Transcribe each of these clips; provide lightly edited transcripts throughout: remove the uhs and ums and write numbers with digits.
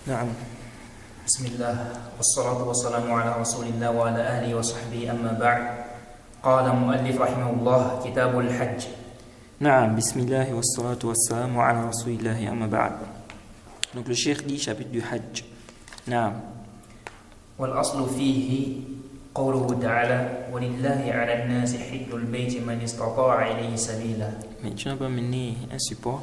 نعم. بسم الله والصلاة والسلام على رسول الله وعلى آله وصحبه أما بعد. قال مؤلف رحمه الله كتاب الحج. نعم. بسم الله والصلاة والسلام على رسول الله أما بعد. Donc le cheikh dit chapitre du Hajj. نعم. والأصل فيه قوله تعالى ولله على الناس حج البيت من استطاع إليه سبيلا. Mais tu n'as pas mené un support.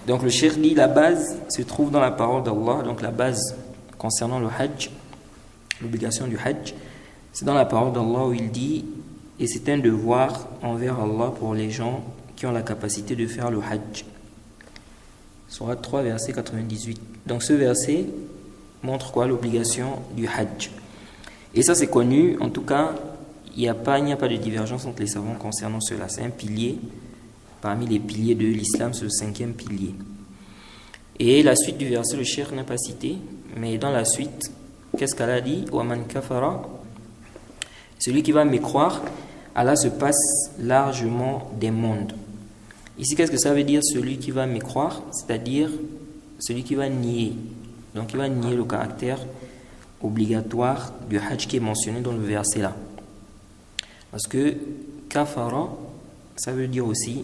Donc le cheikh dit la base se trouve dans la parole d'Allah. Donc la base concernant le Hajj, l'obligation du Hajj, c'est dans la parole d'Allah où il dit et c'est un devoir envers Allah pour les gens qui ont la capacité de faire le Hajj. Sourate 3 verset 98. Donc ce verset montre quoi? L'obligation du Hajj. Et ça c'est connu, en tout cas il n'y a pas de divergence entre les savants concernant cela. C'est un pilier parmi les piliers de l'islam, c'est le 5e pilier. Et la suite du verset, le cheikh n'a pas cité, mais dans la suite, qu'est-ce qu'Allah dit? Waman kafara, celui qui va mécroire, Allah se passe largement des mondes. Ici, qu'est-ce que ça veut dire celui qui va mécroire? C'est-à-dire celui qui va nier. Donc il va nier le caractère obligatoire du Hajj qui est mentionné dans le verset là. Parce que kafara, ça veut dire aussi,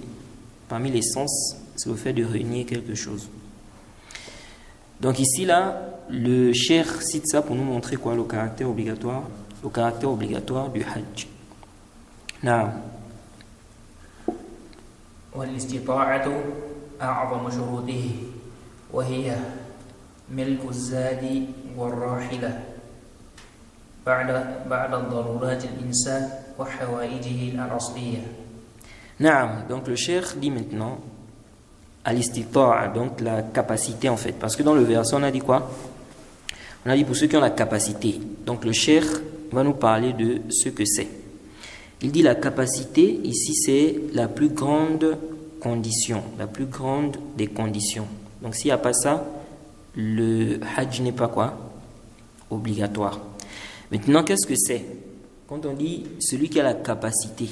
parmi les sens, c'est le fait de renier quelque chose. Donc ici là, le cheikh cite ça pour nous montrer quoi? Le caractère obligatoire du Hajj. Naam. والاستطاعة أعظم شروطه وهي ملك الزاد والراحلة بعد ضرورات الإنسان وحوائجه الأصلية. Naam, donc le cheikh dit maintenant al-istita'a, donc la capacité en fait. Parce que dans le verset, on a dit quoi? On a dit pour ceux qui ont la capacité. Donc le cheikh va nous parler de ce que c'est. Il dit la capacité, ici c'est la plus grande condition, la plus grande des conditions. Donc s'il n'y a pas ça, le Hajj n'est pas quoi? Obligatoire. Maintenant, qu'est-ce que c'est? Quand on dit celui qui a la capacité,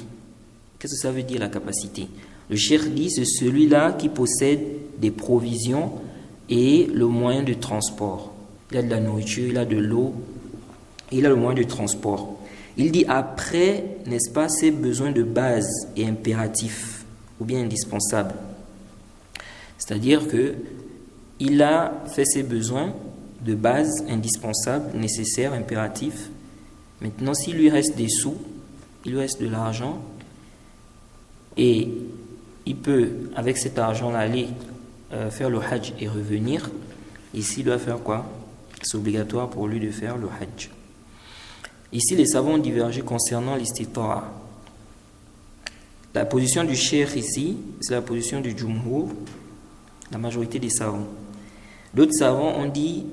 qu'est-ce que ça veut dire la capacité? Le cheikh dit c'est celui-là qui possède des provisions et le moyen de transport. Il a de la nourriture, il a de l'eau, il a le moyen de transport. Il dit après, n'est-ce pas, ses besoins de base et impératifs ou bien indispensables. C'est-à-dire que il a fait ses besoins de base indispensables, nécessaires, impératifs. Maintenant, s'il lui reste des sous, il lui reste de l'argent, et il peut, avec cet argent-là, aller faire le Hajj et revenir. Ici, il doit faire quoi? C'est obligatoire pour lui de faire le Hajj. Ici, les savants ont divergé concernant l'istita'a. La position du cheikh ici, c'est la position du jumhur, la majorité des savants. D'autres savants ont dit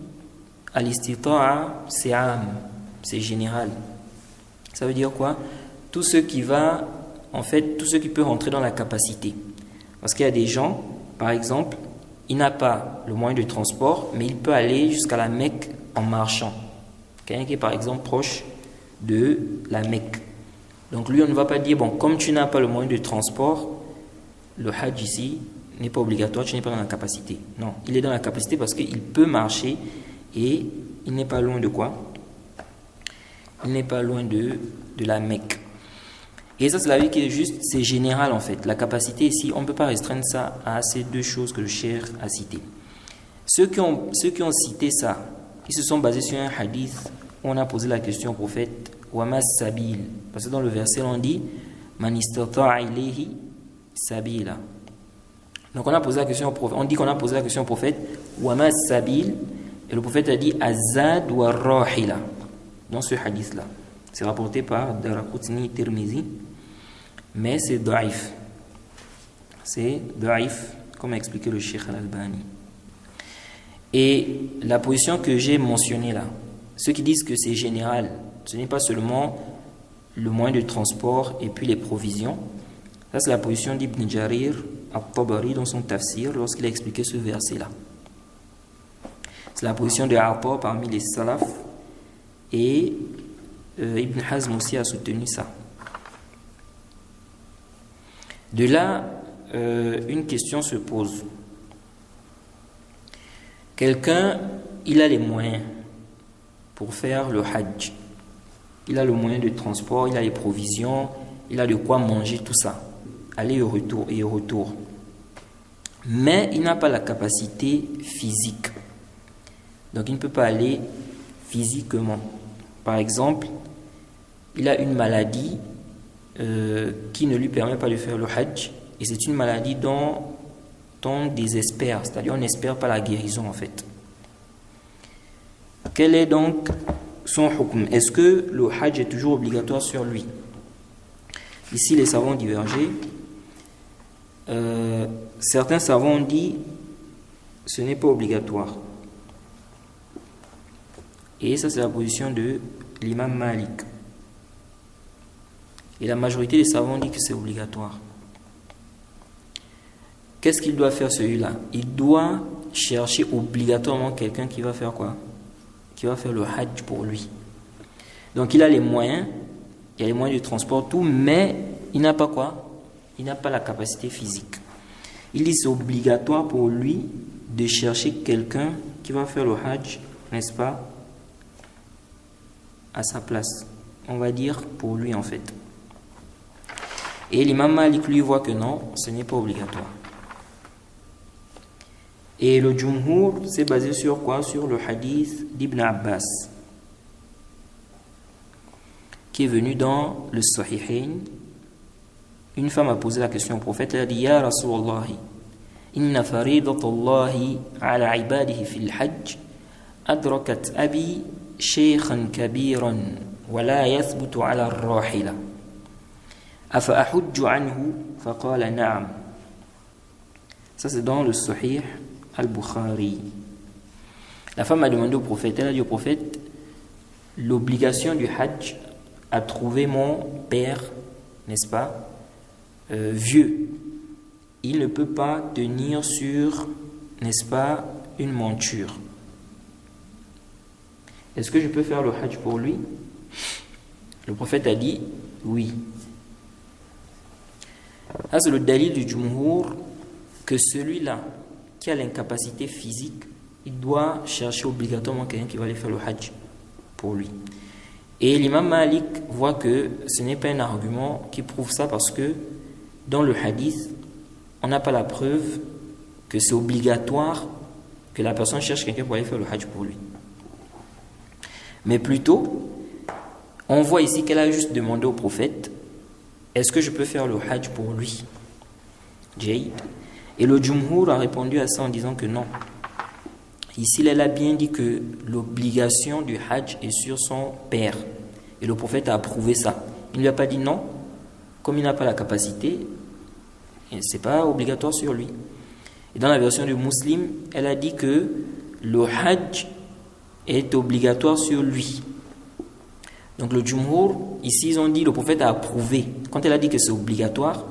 à l'istita'a, c'est am, c'est général. Ça veut dire quoi? Tout ce qui va, en fait, tout ce qui peut rentrer dans la capacité. Parce qu'il y a des gens, par exemple, il n'a pas le moyen de transport, mais il peut aller jusqu'à la Mecque en marchant. Quelqu'un qui est par exemple proche de la Mecque. Donc lui, on ne va pas dire, bon, comme tu n'as pas le moyen de transport, le Hajj ici n'est pas obligatoire, tu n'es pas dans la capacité. Non, il est dans la capacité parce qu'il peut marcher et il n'est pas loin de quoi? Il n'est pas loin de la Mecque. Et ça, c'est la vie qui est juste, c'est général en fait. La capacité ici, on ne peut pas restreindre ça à ces deux choses que le cheikh a citées. Ceux qui ont cité ça, ils se sont basés sur un hadith où on a posé la question au prophète Wama sabil. Parce que dans le verset, on dit Man istata'a ilayhi sabila. Donc on a posé la question au prophète. On dit qu'on a posé la question au prophète Wama sabil. Et le prophète a dit Azad wa rahila. Dans ce hadith-là. C'est rapporté par Daraqutni Tirmizi, mais c'est da'if. C'est da'if, comme a expliqué le Cheikh Al-Albani. Et la position que j'ai mentionnée là, ceux qui disent que c'est général, ce n'est pas seulement le moyen de transport et puis les provisions. Ça, c'est la position d'Ibn Jarir al-Tabari dans son tafsir lorsqu'il a expliqué ce verset-là. C'est la position de Ata parmi les salafs et Ibn Hazm aussi a soutenu ça. De là, une question se pose. Quelqu'un, il a les moyens pour faire le hajj. Il a le moyen de transport, il a les provisions, il a de quoi manger, tout ça. Aller et retour. Mais il n'a pas la capacité physique. Donc il ne peut pas aller physiquement. Par exemple, il a une maladie qui ne lui permet pas de faire le hajj. Et c'est une maladie dont on désespère, c'est-à-dire on n'espère pas la guérison en fait. Quel est donc son hukm? Est-ce que le hajj est toujours obligatoire sur lui? Ici les savants ont divergé. Certains savants ont dit ce n'est pas obligatoire. Et ça c'est la position de l'imam Malik. Et la majorité des savants dit que c'est obligatoire. Qu'est-ce qu'il doit faire celui-là? Il doit chercher obligatoirement quelqu'un qui va faire quoi? Qui va faire le hajj pour lui. Donc il a les moyens, il a les moyens de transport, tout, mais il n'a pas quoi? Il n'a pas la capacité physique. Il dit c'est obligatoire pour lui de chercher quelqu'un qui va faire le hajj, n'est-ce pas? À sa place. On va dire pour lui en fait. Et l'imam Malik lui voit que non, ce n'est pas obligatoire. Et le Jumhur s'est basé sur quoi? Sur le hadith d'Ibn Abbas qui est venu dans le Sahihain. Une femme a posé la question au prophète, elle a dit Ya Rasulallah, inna faridatallahi ala ibadihi fil hajj adrakat abi shaykhan kabiran wa la yathbutu ala ar-rahila afa ahujju anhu faqala na'am. Ça c'est dans le Sahih Al-Bukhari. La femme a demandé au prophète, elle a dit au prophète, l'obligation du hajj a trouvé mon père, n'est-ce pas, vieux. Il ne peut pas tenir sur, n'est-ce pas, une monture. Est-ce que je peux faire le hajj pour lui? Le prophète a dit oui. Ça c'est le dalil du Jumhur que celui-là qui a l'incapacité physique, il doit chercher obligatoirement quelqu'un qui va aller faire le hajj pour lui. Et l'imam Malik voit que ce n'est pas un argument qui prouve ça parce que dans le hadith, on n'a pas la preuve que c'est obligatoire que la personne cherche quelqu'un pour aller faire le hajj pour lui. Mais plutôt, on voit ici qu'elle a juste demandé au prophète, est-ce que je peux faire le hajj pour lui? Jayd. Et le Jumhur a répondu à ça en disant que non. Ici, elle a bien dit que l'obligation du hajj est sur son père. Et le prophète a approuvé ça. Il ne lui a pas dit non. Comme il n'a pas la capacité, ce n'est pas obligatoire sur lui. Et dans la version du Muslim, elle a dit que le hajj est obligatoire sur lui. Donc le Jumhur, ici, ils ont dit, le prophète a approuvé. Quand elle a dit que c'est obligatoire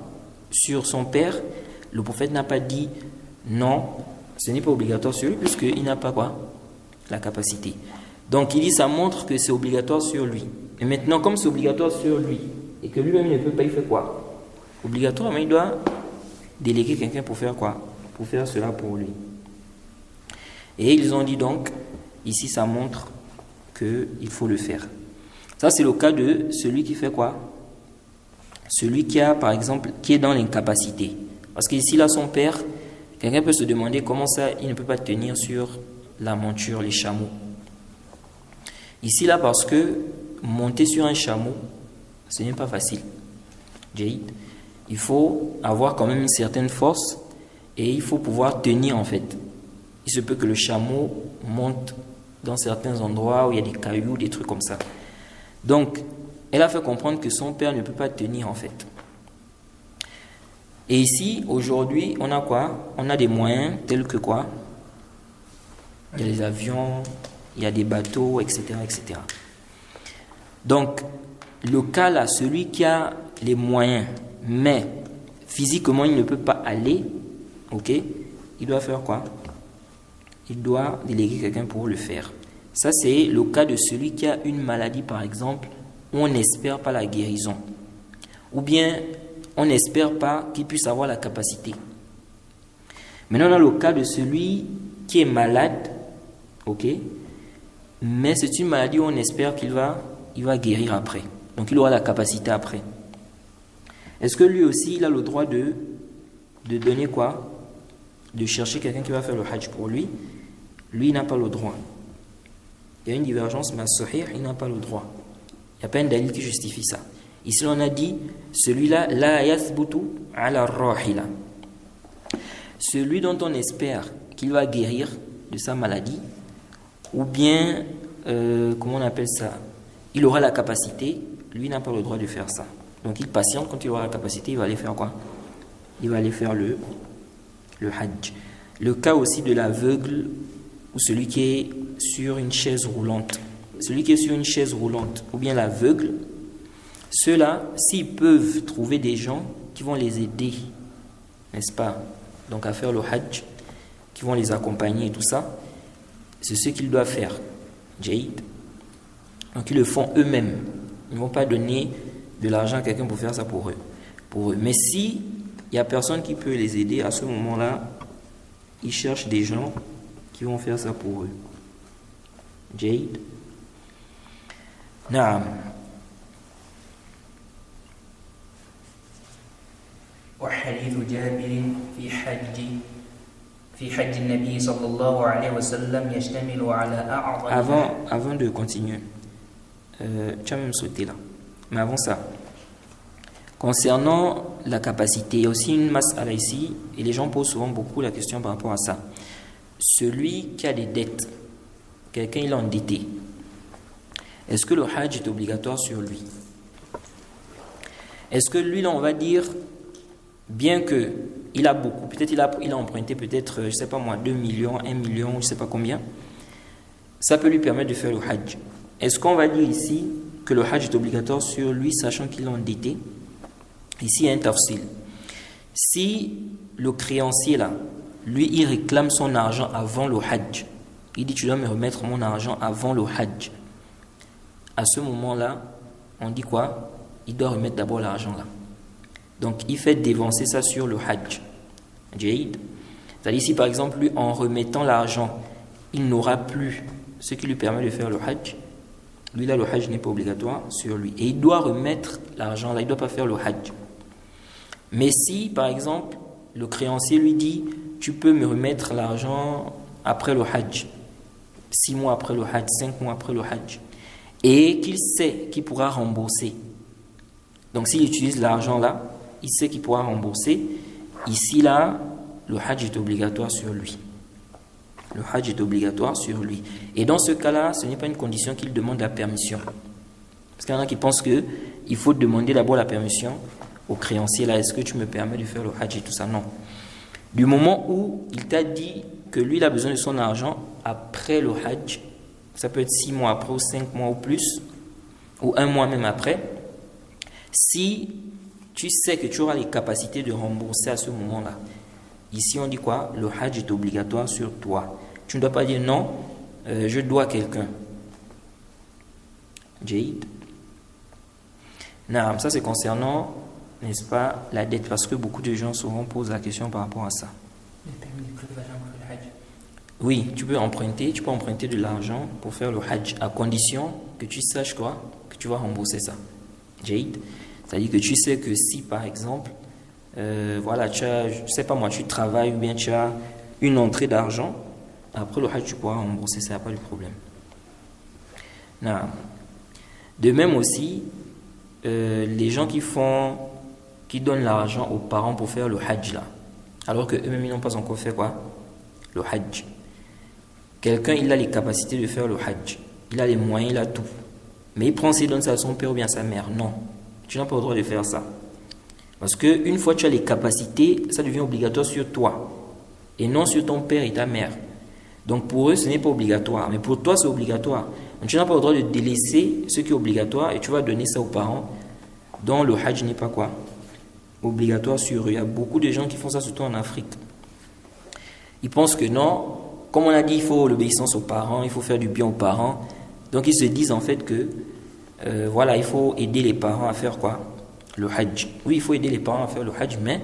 sur son père, le prophète n'a pas dit non, ce n'est pas obligatoire sur lui puisqu'il n'a pas quoi? La capacité. Donc il dit ça montre que c'est obligatoire sur lui. Et maintenant comme c'est obligatoire sur lui et que lui-même ne peut pas, il fait quoi? Obligatoirement il doit déléguer quelqu'un pour faire quoi? Pour faire cela pour lui. Et ils ont dit donc, ici ça montre qu'il faut le faire. Ça c'est le cas de celui qui fait quoi? Celui qui a par exemple, qui est dans l'incapacité. Parce qu'ici, là, son père, quelqu'un peut se demander comment ça, il ne peut pas tenir sur la monture, les chameaux. Ici, là, parce que monter sur un chameau, ce n'est pas facile. Jaïd. Il faut avoir quand même une certaine force et il faut pouvoir tenir, en fait. Il se peut que le chameau monte dans certains endroits où il y a des cailloux, des trucs comme ça. Donc, elle a fait comprendre que son père ne peut pas tenir, en fait. Et ici, aujourd'hui, on a quoi? On a des moyens tels que quoi? Il y a les avions, il y a des bateaux, etc., etc. Donc, le cas là, celui qui a les moyens, mais physiquement, il ne peut pas aller, ok? Il doit faire quoi? Il doit déléguer quelqu'un pour le faire. Ça, c'est le cas de celui qui a une maladie, par exemple, où on n'espère pas la guérison. Ou bien, on n'espère pas qu'il puisse avoir la capacité. Maintenant, on a le cas de celui qui est malade Ok? Mais c'est une maladie où on espère qu'il va guérir après. Donc il aura la capacité après. Est-ce que lui aussi, il a le droit de donner quoi? De chercher quelqu'un qui va faire le hajj pour lui? Lui, il n'a pas le droit. Il y a une divergence, mais sahih, il n'a pas le droit. Il n'y a pas un dalil qui justifie ça. Ici, on a dit, celui-là, la yathbutu ala rahila. Celui dont on espère qu'il va guérir de sa maladie, ou bien, comment on appelle ça? Il aura la capacité, lui n'a pas le droit de faire ça. Donc il patiente, quand il aura la capacité, il va aller faire quoi? Il va aller faire le hajj. Le cas aussi de l'aveugle ou celui qui est sur une chaise roulante. Celui qui est sur une chaise roulante ou bien l'aveugle, ceux-là, s'ils peuvent trouver des gens qui vont les aider, n'est-ce pas? Donc à faire le hajj, qui vont les accompagner et tout ça, c'est ce qu'ils doivent faire. Jaïd. Donc ils le font eux-mêmes. Ils ne vont pas donner de l'argent à quelqu'un pour faire ça pour eux. Mais si il n'y a personne qui peut les aider, à ce moment-là, ils cherchent des gens qui vont faire ça pour eux. Jaïd. Naam. وحديث جابر في حج النبي صلى الله عليه وسلم يشتمل على أعظم. Avant de continuer, tu as même sauté là. Mais avant ça, concernant la capacité, il y a aussi une mas'ala ici, et les gens posent souvent beaucoup la question par rapport à ça. Celui qui a des dettes, quelqu'un il est endetté, est-ce que le hajj est obligatoire sur lui? Est-ce que lui, là, on va dire, bien que il a beaucoup, peut-être il a emprunté peut-être, je ne sais pas moi, 2 millions, 1 million, je ne sais pas combien, ça peut lui permettre de faire le hajj. Est-ce qu'on va dire ici que le hajj est obligatoire sur lui, sachant qu'il est endetté? Ici, il y a un tafsil. Si le créancier là, lui, il réclame son argent avant le hajj, il dit tu dois me remettre mon argent avant le hajj. À ce moment-là, on dit quoi? Il doit remettre d'abord l'argent là. Donc, il fait dévancer ça sur le hajj. Jaïd. C'est-à-dire, si par exemple, lui, en remettant l'argent, il n'aura plus ce qui lui permet de faire le hajj, lui là, le hajj n'est pas obligatoire sur lui. Et il doit remettre l'argent là, il ne doit pas faire le hajj. Mais si, par exemple, le créancier lui dit, tu peux me remettre l'argent après le hajj, 6 mois après le hajj, 5 mois après le hajj, et qu'il sait qu'il pourra rembourser. Donc s'il utilise l'argent là, il sait qu'il pourra rembourser. Ici là, le hajj est obligatoire sur lui. Le hajj est obligatoire sur lui. Et dans ce cas-là, ce n'est pas une condition qu'il demande la permission. Parce qu'il y en a qui pensent qu'il faut demander d'abord la permission au créancier là. Est-ce que tu me permets de faire le hajj et tout ça? Non. Du moment où il t'a dit que lui il a besoin de son argent après le hajj, ça peut être 6 mois après ou 5 mois ou plus, ou 1 mois même après, si tu sais que tu auras les capacités de rembourser à ce moment-là, ici on dit quoi? Le hajj est obligatoire sur toi. Tu ne dois pas dire non, je dois quelqu'un. Jaïd. Non, ça c'est concernant, n'est-ce pas, la dette, parce que beaucoup de gens souvent posent la question par rapport à ça. Oui, tu peux emprunter de l'argent pour faire le hajj, à condition que tu saches quoi, que tu vas rembourser ça. Jaïd. C'est-à-dire que tu sais que si par exemple, voilà, tu as, je sais pas moi, tu travailles ou bien tu as une entrée d'argent, après le hajj tu pourras rembourser, ça, n'y a pas de problème. Non. De même aussi, les gens qui donnent l'argent aux parents pour faire le hajj là, alors qu'eux-mêmes ils n'ont pas encore fait quoi? Le hajj. Quelqu'un il a les capacités de faire le hajj, il a les moyens, il a tout, mais il prend et donne ça à son père ou bien à sa mère. Non, tu n'as pas le droit de faire ça, parce que une fois que tu as les capacités, ça devient obligatoire sur toi et non sur ton père et ta mère. Donc pour eux ce n'est pas obligatoire, mais pour toi c'est obligatoire. Donc tu n'as pas le droit de délaisser ce qui est obligatoire et tu vas donner ça aux parents dont le hajj n'est pas quoi? Obligatoire sur eux. Il y a beaucoup de gens qui font ça, surtout en Afrique. Ils pensent que non, comme on a dit, il faut l'obéissance aux parents, il faut faire du bien aux parents. Donc ils se disent en fait que voilà, il faut aider les parents à faire quoi? Le hajj. Oui, il faut aider les parents à faire le hajj, mais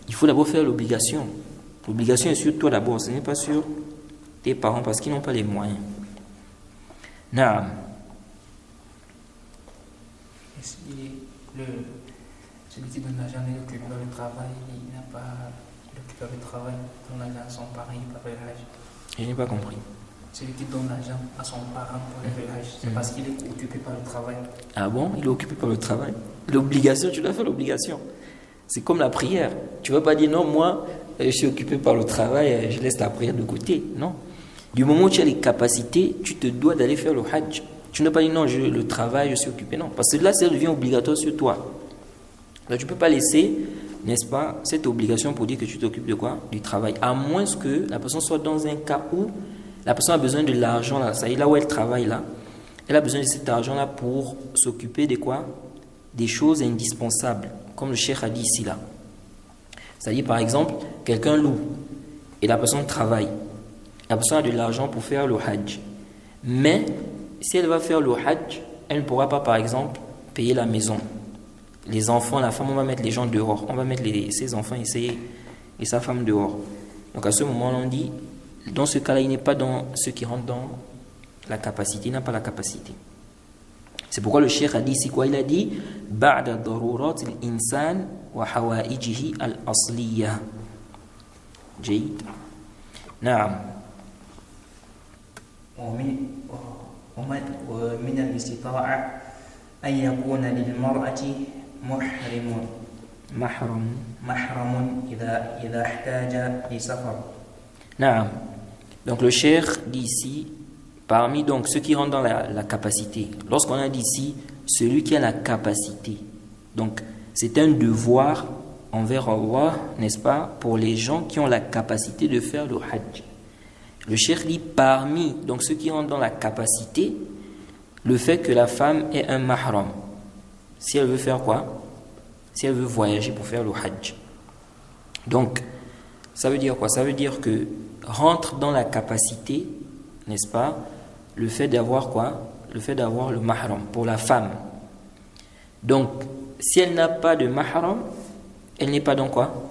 il faut d'abord faire l'obligation. L'obligation est sur toi d'abord, ce n'est pas sur tes parents parce qu'ils n'ont pas les moyens. Naam. Celui qui donne l'argent est occupé par le travail, il n'a pas occupé par le travail, donne l'argent à son parent, il part le Hajj. Je n'ai pas compris. Celui qui donne l'argent à son parent pour le Hajj, c'est parce qu'il est occupé par le travail. Ah bon? Il est occupé par le travail? L'obligation, tu dois faire l'obligation. C'est comme la prière. Tu ne vas pas dire non, moi, je suis occupé par le travail, je laisse la prière de côté. Non. Du moment où tu as les capacités, tu te dois d'aller faire le Hajj. Tu ne peux pas dire non, le travail, je suis occupé. Non, parce que là, ça devient obligatoire sur toi. Donc, tu ne peux pas laisser, n'est-ce pas, cette obligation pour dire que tu t'occupes de quoi? Du travail. À moins que la personne soit dans un cas où la personne a besoin de l'argent, là, ça y est, là où elle travaille, là, elle a besoin de cet argent-là pour s'occuper de quoi? Des choses indispensables, comme le cheikh a dit ici, là. C'est-à-dire, par exemple, quelqu'un loue et la personne travaille. La personne a de l'argent pour faire le Hajj. Mais, si elle va faire le Hajj, elle ne pourra pas, par exemple, payer la maison. Les enfants, la femme, on va mettre les gens dehors. On va mettre ses enfants et sa femme dehors. Donc à ce moment-là, on dit, dans ce cas-là, il n'est pas dans ce qui rentre dans la capacité. Il n'a pas la capacité. C'est pourquoi le cheikh a dit ici quoi? Il a dit « Ba'da darurat al-insan wa hawaijihi al-asliya » Jaïd. Naam. ومن الاستطاعة أن يكون للمرأة محرم إذا احتاج لسفر. Naam. Donc le cheikh dit ici, parmi donc ceux qui rentrent dans la capacité, lorsqu'on a dit ici, celui qui a la capacité, donc c'est un devoir envers Allah, n'est-ce pas, pour les gens qui ont la capacité de faire le Hajj. Le cheikh dit parmi donc ceux qui rentrent dans la capacité, le fait que la femme ait un mahram. Si elle veut faire quoi? Si elle veut voyager pour faire le Hajj. Donc, ça veut dire quoi? Ça veut dire que rentre dans la capacité, n'est-ce pas, le fait d'avoir quoi? Le fait d'avoir le mahram pour la femme. Donc, si elle n'a pas de mahram, elle n'est pas dans quoi?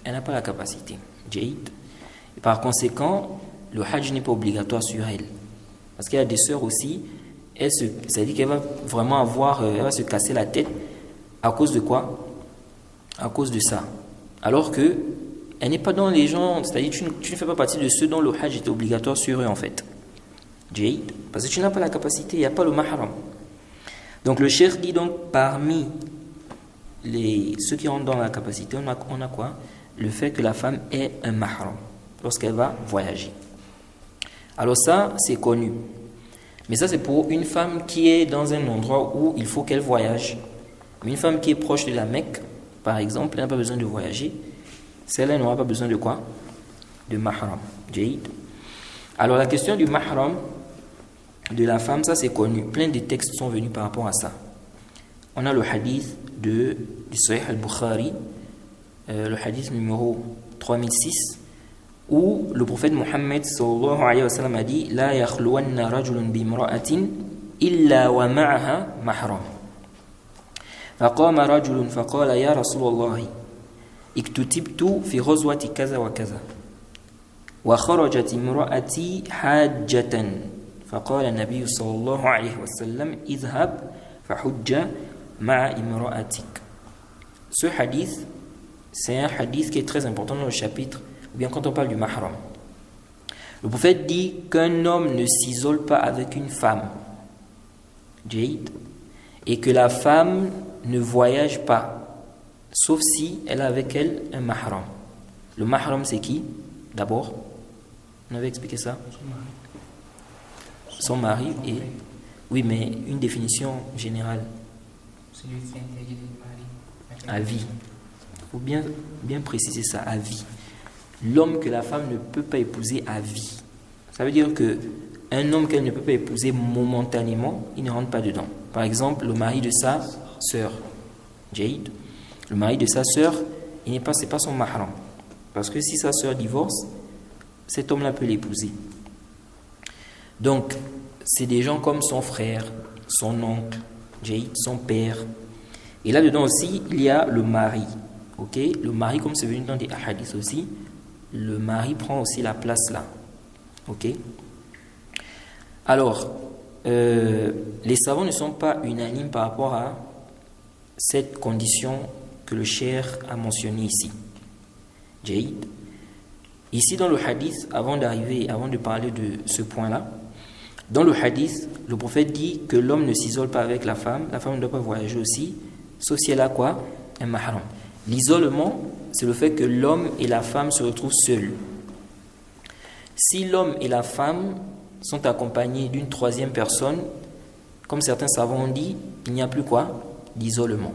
Elle n'a pas la capacité. Jaïd. Et par conséquent, le Hajj n'est pas obligatoire sur elle. Parce qu'il y a des sœurs aussi, c'est-à-dire qu'elle va vraiment elle va se casser la tête à cause de quoi? À cause de ça. Alors que elle n'est pas dans les gens, c'est-à-dire tu ne fais pas partie de ceux dont le Hajj est obligatoire sur eux en fait. Jaïd. Parce que tu n'as pas la capacité, il n'y a pas le mahram. Donc le cheikh dit donc parmi ceux qui rentrent dans la capacité, on a quoi? Le fait que la femme ait un mahram lorsqu'elle va voyager. Alors ça, c'est connu. Mais ça, c'est pour une femme qui est dans un endroit où il faut qu'elle voyage. Mais une femme qui est proche de la Mecque, par exemple, elle n'a pas besoin de voyager. Celle-là n'aura pas besoin de quoi? De mahram. Jaïd. Alors la question du mahram de la femme, ça c'est connu. Plein de textes sont venus par rapport à ça. On a le hadith du Sahih al-Bukhari, le hadith numéro 3006, où le prophète Mohammed sallallahu alayhi wa sallam a dit La yakhluwanna rajulun bimra'atin illa wa ma'aha mahram. فقام رجل فقال يا رسول الله اكتتبت في غزوة كذا وكذا وخرجت امرأتي حاجة فقال النبي صلى الله عليه وسلم اذهب فحج مع امرأتك. Ce hadith, c'est un hadith qui est très important dans le chapitre, ou bien quand on parle du mahram. Le prophète dit qu'un homme ne s'isole pas avec une femme, Jaïd, et que la femme ne voyage pas, sauf si elle a avec elle un mahram. Le mahram, c'est qui? D'abord, on avait expliqué ça. Son mari et... Oui, mais une définition générale. Celui qui interdit le mari. À vie. Il faut bien préciser ça, à vie. L'homme que la femme ne peut pas épouser à vie. Ça veut dire que un homme qu'elle ne peut pas épouser momentanément, il ne rentre pas dedans. Par exemple, le mari de sa sœur, Jaïd, le mari de sa sœur, c'est pas son mahram. Parce que si sa sœur divorce, cet homme-là peut l'épouser. Donc, c'est des gens comme son frère, son oncle, Jaïd, son père. Et là-dedans aussi, il y a le mari. Ok, le mari, comme c'est venu dans des hadiths aussi, le mari prend aussi la place là. Ok? Alors, les savants ne sont pas unanimes par rapport à cette condition que le cheikh a mentionnée ici. Jaïd. Ici dans le hadith, avant de parler de ce point-là, dans le hadith, le prophète dit que l'homme ne s'isole pas avec la femme ne doit pas voyager aussi, sauf si elle a quoi? Un mahram. L'isolement, c'est le fait que l'homme et la femme se retrouvent seuls. Si l'homme et la femme sont accompagnés d'une troisième personne, comme certains savants ont dit, il n'y a plus quoi? L'isolement.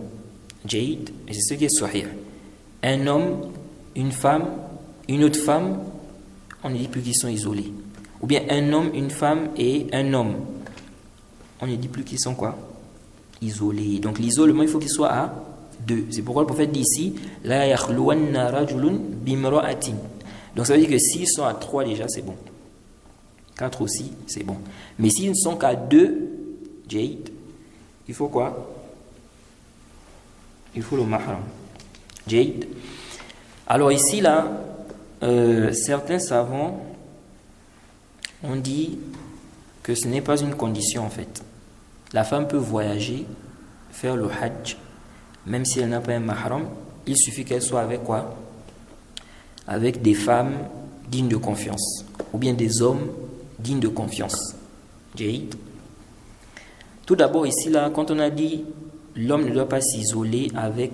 Jaïd, et c'est ce qui est sahih. Un homme, une femme, une autre femme, on ne dit plus qu'ils sont isolés. Ou bien un homme, une femme et un homme, on ne dit plus qu'ils sont quoi? Isolés. Donc l'isolement, il faut qu'il soit à deux. C'est pourquoi le prophète dit ici, la yakhluwanna rajulun bimra'atin. Donc ça veut dire que s'ils sont à 3 déjà, c'est bon. 4 aussi, c'est bon. Mais s'ils ne sont qu'à 2, Jaïd, il faut quoi? Il faut le mahram. Jaïd. Alors ici, là, certains savants ont dit que ce n'est pas une condition en fait. La femme peut voyager, faire le hajj, même si elle n'a pas un mahram, il suffit qu'elle soit avec quoi? Avec des femmes dignes de confiance, ou bien des hommes dignes de confiance. Jaïd. Tout d'abord ici, là, quand on a dit l'homme ne doit pas s'isoler avec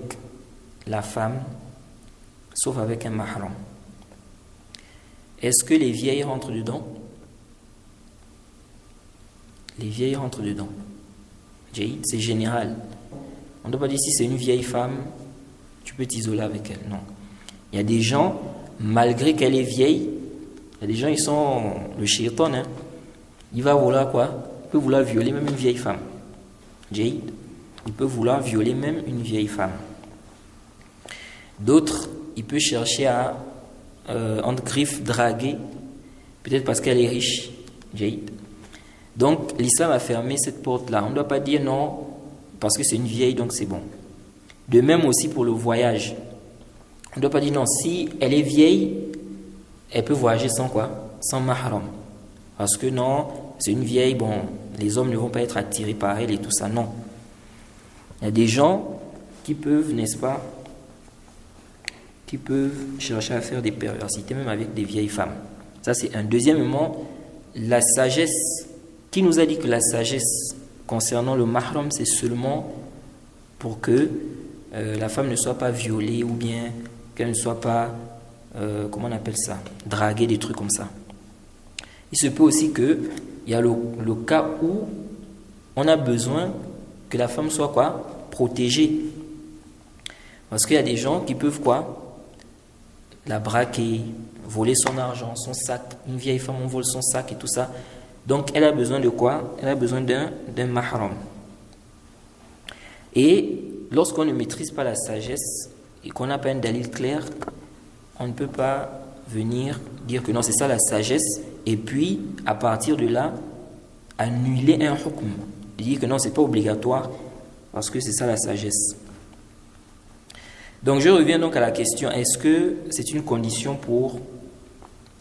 la femme, sauf avec un mahram. Est-ce que les vieilles rentrent dedans? Les vieilles rentrent dedans. Jaïd, c'est général. On ne doit pas dire si c'est une vieille femme, tu peux t'isoler avec elle. Non. Il y a des gens, malgré qu'elle est vieille, il y a des gens, ils sont le shaitan. Hein. Il va vouloir quoi? Il peut vouloir violer même une vieille femme. Jaïd, il peut vouloir violer même une vieille femme. D'autres, il peut chercher à, entre griffes, draguer, peut-être parce qu'elle est riche. Jaïd. Donc, l'islam a fermé cette porte-là. On ne doit pas dire non, parce que c'est une vieille, donc c'est bon. De même aussi pour le voyage. On ne doit pas dire non, si elle est vieille, elle peut voyager sans quoi? Sans mahram. Parce que non, c'est une vieille, bon, les hommes ne vont pas être attirés par elle et tout ça, non. Il y a des gens qui peuvent, n'est-ce pas, qui peuvent chercher à faire des perversités, même avec des vieilles femmes. Ça, c'est un. Deuxièmement, la sagesse. Qui nous a dit que la sagesse concernant le mahram, c'est seulement pour que la femme ne soit pas violée ou bien qu'elle ne soit pas, comment on appelle ça, draguée, des trucs comme ça. Il se peut aussi qu'il y a le cas où on a besoin que la femme soit quoi? Protégée. Parce qu'il y a des gens qui peuvent quoi? La braquer, voler son argent, son sac. Une vieille femme, on vole son sac et tout ça. Donc, elle a besoin de quoi? Elle a besoin d'un mahram. Et lorsqu'on ne maîtrise pas la sagesse et qu'on n'a pas un dalil clair, on ne peut pas venir dire que non, c'est ça la sagesse, et puis, à partir de là, annuler un hukm. Dire que non, c'est pas obligatoire, parce que c'est ça la sagesse. Donc, je reviens donc à la question, est-ce que c'est une condition pour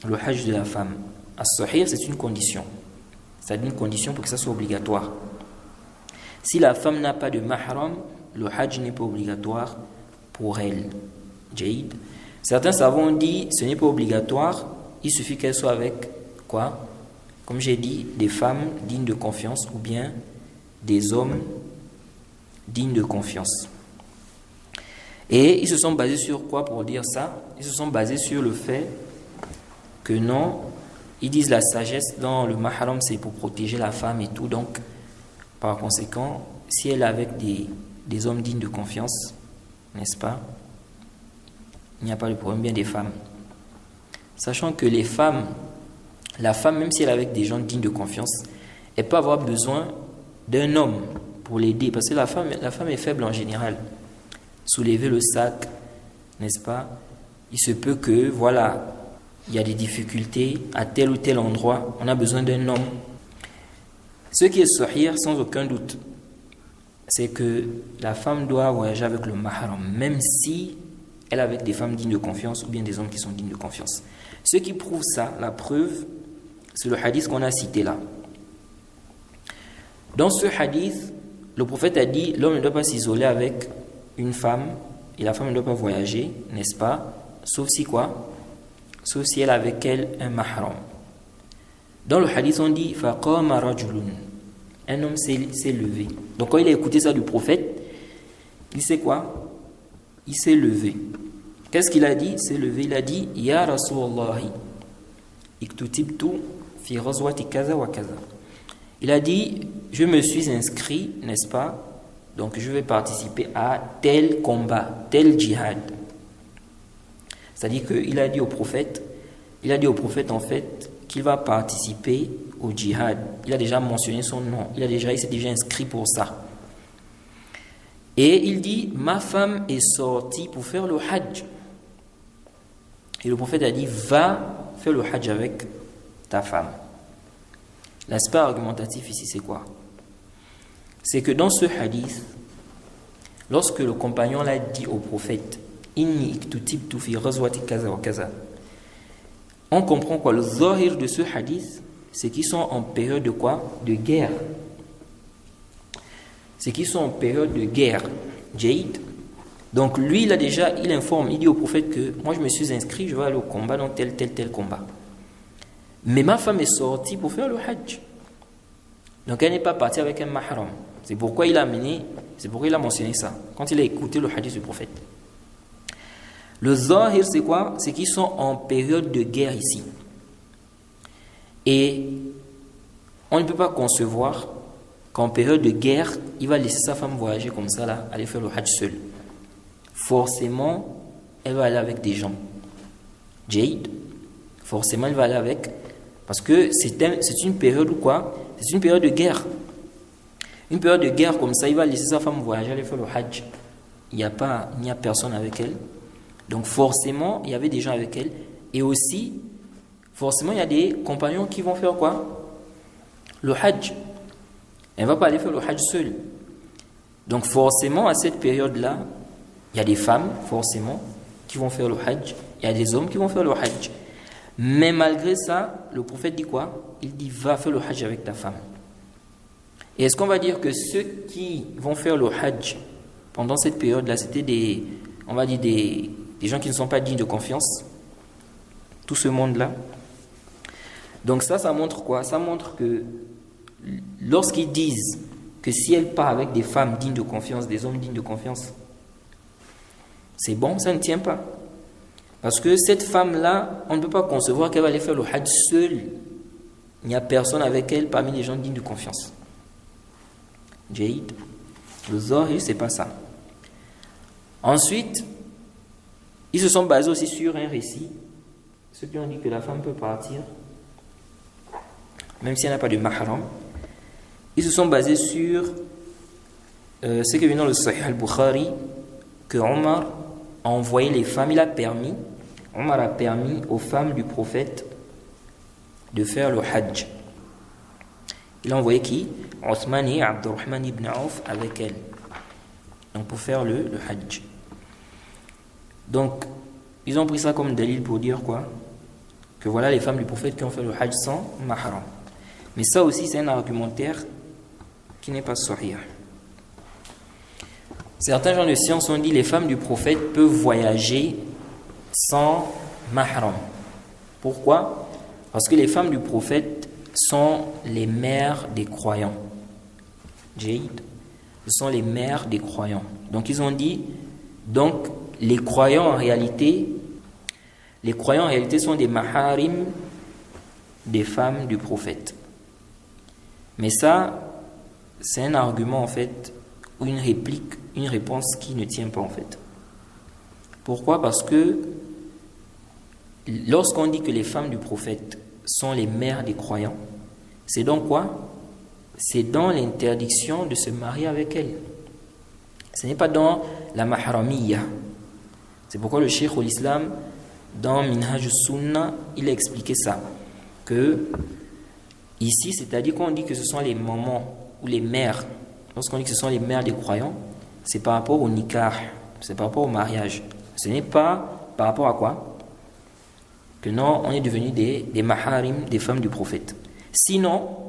le hajj de la femme? As-sahih, c'est une condition. C'est une condition pour que ça soit obligatoire. Si la femme n'a pas de mahram, le hajj n'est pas obligatoire pour elle. Jaïd. Certains savants ont dit ce n'est pas obligatoire, il suffit qu'elle soit avec quoi? Comme j'ai dit, des femmes dignes de confiance ou bien des hommes dignes de confiance. Et ils se sont basés sur quoi pour dire ça? Ils se sont basés sur le fait que non, ils disent la sagesse dans le mahram c'est pour protéger la femme et tout, donc par conséquent si elle est avec des hommes dignes de confiance, n'est-ce pas, il n'y a pas de problème, bien des femmes, sachant que les femmes, la femme même si elle est avec des gens dignes de confiance, elle peut avoir besoin d'un homme pour l'aider, parce que la femme est faible en général, soulever le sac, n'est-ce pas, il se peut que voilà, il y a des difficultés à tel ou tel endroit, on a besoin d'un homme. Ce qui est sahih, sans aucun doute, c'est que la femme doit voyager avec le mahram, même si elle est avec des femmes dignes de confiance ou bien des hommes qui sont dignes de confiance. Ce qui prouve ça, la preuve, c'est le hadith qu'on a cité là. Dans ce hadith, le prophète a dit l'homme ne doit pas s'isoler avec une femme et la femme ne doit pas voyager, n'est-ce pas? Sauf si quoi? Sauf si elle a avec elle un mahram. Dans le hadith, on dit faqama rajulun. Un homme s'est levé. Donc quand il a écouté ça du prophète, il sait quoi? Il s'est levé. Qu'est-ce qu'il a dit? Il s'est levé, il a dit Ya Rasulallahi, iktutibtu fi ghazwati kaza wa kaza. Il a dit, je me suis inscrit, n'est-ce pas? Donc je vais participer à tel combat, tel djihad. C'est-à-dire qu'il a dit au prophète, en fait qu'il va participer au djihad. Il a déjà mentionné son nom, il s'est déjà inscrit pour ça. Et il dit, ma femme est sortie pour faire le hajj. Et le prophète a dit, va faire le hajj avec ta femme. L'aspect argumentatif ici, c'est quoi? C'est que dans ce hadith, lorsque le compagnon l'a dit au prophète, Inni iktutibtu fi ghazwati kaza wa kaza, on comprend quoi? Le zahir de ce hadith, c'est qu'ils sont en période de quoi? De guerre. C'est qu'ils sont en période de guerre. Jaïd. Donc lui, il informe, il dit au prophète que moi je me suis inscrit, je vais aller au combat dans tel combat. Mais ma femme est sortie pour faire le hajj. Donc elle n'est pas partie avec un mahram. C'est pourquoi il a mentionné ça, quand il a écouté le hadith du prophète. Le zahir, c'est quoi? C'est qu'ils sont en période de guerre ici. Et on ne peut pas concevoir qu'en période de guerre, il va laisser sa femme voyager comme ça, là, aller faire le hajj seule. Forcément, elle va aller avec des gens. Jaïd, forcément, elle va aller avec. Parce que c'est une période où quoi? C'est une période de guerre. Une période de guerre comme ça, il va laisser sa femme voyager, aller faire le hajj. Il n'y a personne avec elle. Donc forcément, il y avait des gens avec elle. Et aussi, forcément, il y a des compagnons qui vont faire quoi? Le hajj. Elle ne va pas aller faire le hajj seule. Donc forcément, à cette période-là, il y a des femmes, forcément, qui vont faire le hajj. Il y a des hommes qui vont faire le hajj. Mais malgré ça, le prophète dit quoi? Il dit, va faire le hajj avec ta femme. Et est-ce qu'on va dire que ceux qui vont faire le hajj pendant cette période-là, c'était des gens qui ne sont pas dignes de confiance? Tout ce monde-là. Donc ça montre quoi? Ça montre que lorsqu'ils disent que si elle part avec des femmes dignes de confiance, des hommes dignes de confiance, c'est bon, ça ne tient pas. Parce que cette femme-là, on ne peut pas concevoir qu'elle va aller faire le hajj seule. Il n'y a personne avec elle parmi les gens dignes de confiance. Jaïd. Le zahir, c'est pas ça. Ensuite, ils se sont basés aussi sur un récit. Ceux qui ont dit que la femme peut partir, même si elle n'a pas de mahram. Ils se sont basés sur ce qui vient dans le Sahih al-Bukhari, que Omar a envoyé les femmes, Omar a permis aux femmes du prophète de faire le hajj. Il a envoyé qui? Othman et Abdurrahman ibn Auf avec elle. Donc pour faire le hajj. Donc, ils ont pris ça comme dalil pour dire quoi? Que voilà les femmes du prophète qui ont fait le hajj sans mahram. Mais ça aussi, c'est un argumentaire qui n'est pas sahih. Certains gens de science ont dit les femmes du prophète peuvent voyager sans mahram. Pourquoi? Parce que les femmes du prophète sont les mères des croyants. Jaïd, ce sont les mères des croyants. Donc ils ont dit, donc les croyants en réalité sont des maharim des femmes du prophète. Mais ça, c'est un argument en fait, ou une réplique, une réponse qui ne tient pas en fait. Pourquoi? Parce que lorsqu'on dit que les femmes du prophète sont les mères des croyants, c'est donc quoi? C'est dans l'interdiction de se marier avec elles. Ce n'est pas dans la mahramiyya. C'est pourquoi le Cheikh al-Islam, dans Minhaj al-Sunnah, il a expliqué ça. Que ici, c'est-à-dire qu'on dit que ce sont les mamans ou les mères. Lorsqu'on dit que ce sont les mères des croyants, c'est par rapport au nikah, c'est par rapport au mariage. Ce n'est pas par rapport à quoi? Que non, on est devenu des maharim, des femmes du prophète. Sinon,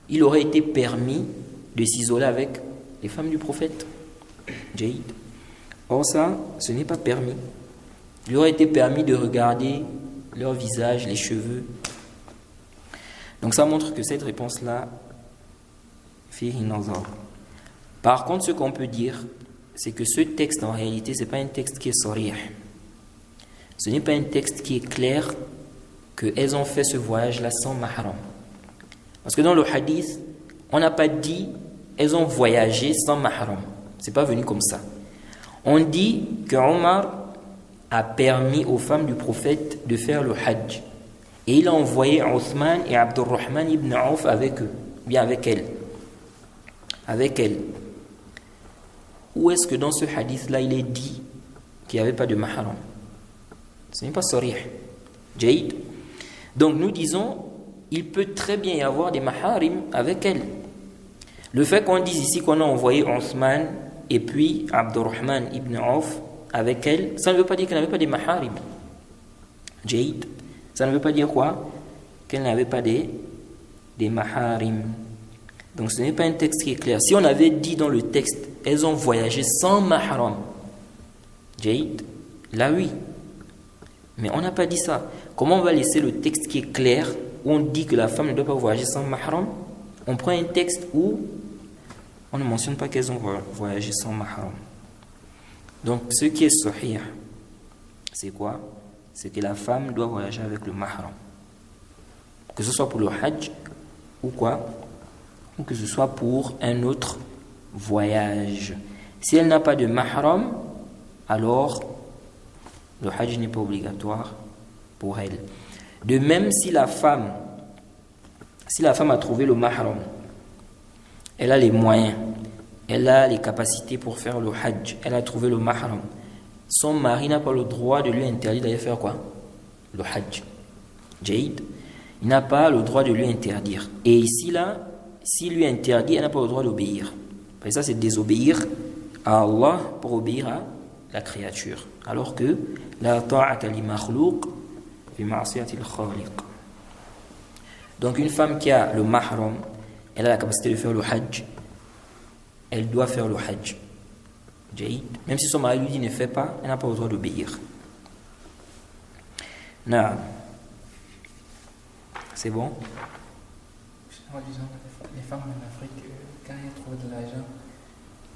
il aurait été permis de s'isoler avec les femmes du prophète. Jaïd. Or ça, ce n'est pas permis. Il aurait été permis de regarder leur visage, les cheveux. Donc ça montre que cette réponse-là, fihi nazar. Par contre, ce qu'on peut dire, c'est que ce texte, en réalité, ce n'est pas un texte qui est sarih. Ce n'est pas un texte qui est clair qu'elles ont fait ce voyage-là sans mahram. Parce que dans le hadith, on n'a pas dit elles ont voyagé sans mahram. Ce n'est pas venu comme ça. On dit que Omar a permis aux femmes du prophète de faire le hajj. Et il a envoyé Othman et Abdurrahman ibn Auf avec eux, bien avec elles. Avec elles. Où est-ce que dans ce hadith-là, il est dit qu'il n'y avait pas de mahram? Ce n'est pas sarih. Jaïd. Donc nous disons, il peut très bien y avoir des maharim avec elles. Le fait qu'on dise ici qu'on a envoyé Othman et puis Abdurrahman ibn Auf avec elle, ça ne veut pas dire qu'elle n'avait pas des maharim. Jaïd. Ça ne veut pas dire quoi? Qu'elle n'avait pas des maharim. Donc ce n'est pas un texte qui est clair. Si on avait dit dans le texte, elles ont voyagé sans mahram. Jaïd. Là oui. Mais on n'a pas dit ça. Comment on va laisser le texte qui est clair, où on dit que la femme ne doit pas voyager sans mahram? On prend un texte où on ne mentionne pas qu'elles ont voyagé sans mahram. Donc ce qui est sahih, c'est quoi? C'est que la femme doit voyager avec le mahram. Que ce soit pour le hajj ou quoi? Ou que ce soit pour un autre voyage. Si elle n'a pas de mahram, alors le hajj n'est pas obligatoire pour elle. De même, si la femme a trouvé le mahram, elle a les moyens, elle a les capacités pour faire le hajj, elle a trouvé le mahram, son mari n'a pas le droit de lui interdire d'aller faire quoi? Le hajj. Jaïd. Il n'a pas le droit de lui interdire. Et ici, là, s'il lui interdit, elle n'a pas le droit d'obéir. Et ça, c'est désobéir à Allah pour obéir à la créature. Alors que la ta'ata li makhlouq fi ma'siyati al-khaliq. Donc une femme qui a le mahram, elle a la capacité de faire le hajj, elle doit faire le hajj. Même si son mari lui dit ne fait pas, elle n'a pas le droit d'obéir. Non. C'est bon? En disant, les femmes en Afrique, quand elles trouvent de l'argent,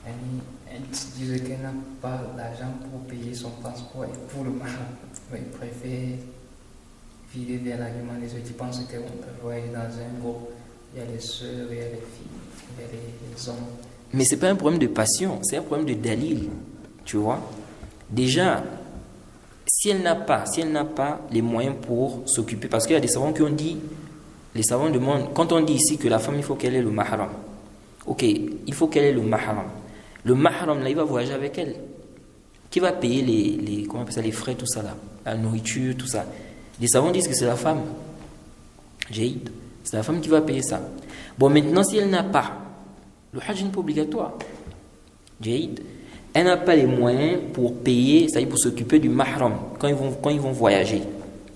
elles se disent qu'elles n'ont pas l'argent pour payer son passeport et pour le mahram. Elles préfèrent vider vers l'argument des autres qui pensent qu'on peut voyager dans un groupe. Il y a les sœurs, il y a les filles, il y a les hommes. Mais ce n'est pas un problème de passion, c'est un problème de dalil. Tu vois? Déjà, si elle n'a pas les moyens pour s'occuper, parce qu'il y a des savants qui ont dit, les savants demandent, quand on dit ici que la femme, il faut qu'elle ait le mahram. Ok, il faut qu'elle ait le mahram. Le mahram, là, il va voyager avec elle. Qui va payer les comment on appelle ça, les frais, tout ça là, la nourriture, tout ça. Les savants disent que c'est la femme. Jaïd. C'est la femme qui va payer ça. Bon, maintenant, si elle n'a pas, le hajj n'est pas obligatoire. Jaïd. Elle n'a pas les moyens pour payer, c'est-à-dire pour s'occuper du mahram quand ils vont voyager.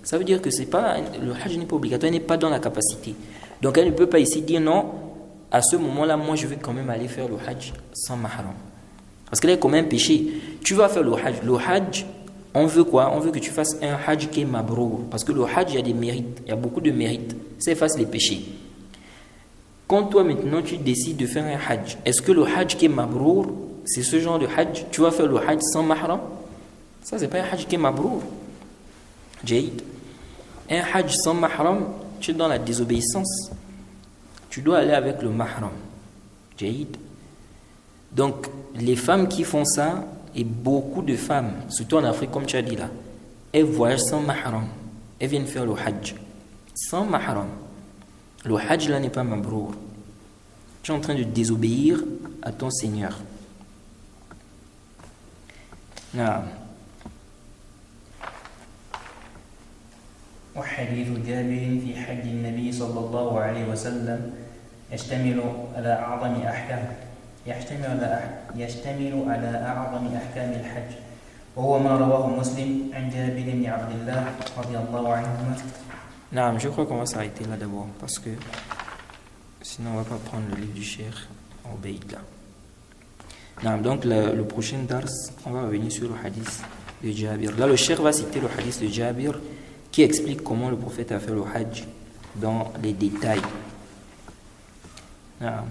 Ça veut dire que c'est pas, le hajj n'est pas obligatoire, elle n'est pas dans la capacité. Donc elle ne peut pas ici dire non, à ce moment-là, moi je vais quand même aller faire le hajj sans mahram. Parce qu'elle est comme un péché. Tu vas faire le hajj. Le hajj, on veut quoi? On veut que tu fasses un hajj qui est mabrour. Parce que le hajj, il y a des mérites, il y a beaucoup de mérites. Ça efface les péchés. Quand toi maintenant tu décides de faire un hajj, est-ce que le hajj qui est mabrour, c'est ce genre de hajj? Tu vas faire le hajj sans mahram? Ça, c'est pas un hajj qui est mabrour. Jaïd. Un hajj sans mahram, tu es dans la désobéissance. Tu dois aller avec le mahram. Jaïd. Donc, les femmes qui font ça, et beaucoup de femmes, surtout en Afrique, comme tu as dit là, elles voyagent sans mahram. Elles viennent faire le hajj. Sans mahram. Le hajj là n'est pas mabrour. Tu es en train de désobéir à ton Seigneur. نعم. وحديث جابر في حج النبي صلى الله عليه وسلم يشتمل على أعظم أحكام الحج وهو ما رواه مسلم عن جابر بن عبد الله رضي الله عنهما. Non, je crois qu'on va s'arrêter là d'abord parce que sinon on va pas prendre le livre du Cheikh Obeid là. Non, donc le prochain dars, on va revenir sur le hadith de Jabir. Là, le Cheikh va citer le hadith de Jabir qui explique comment le prophète a fait le hajj dans les détails. Non.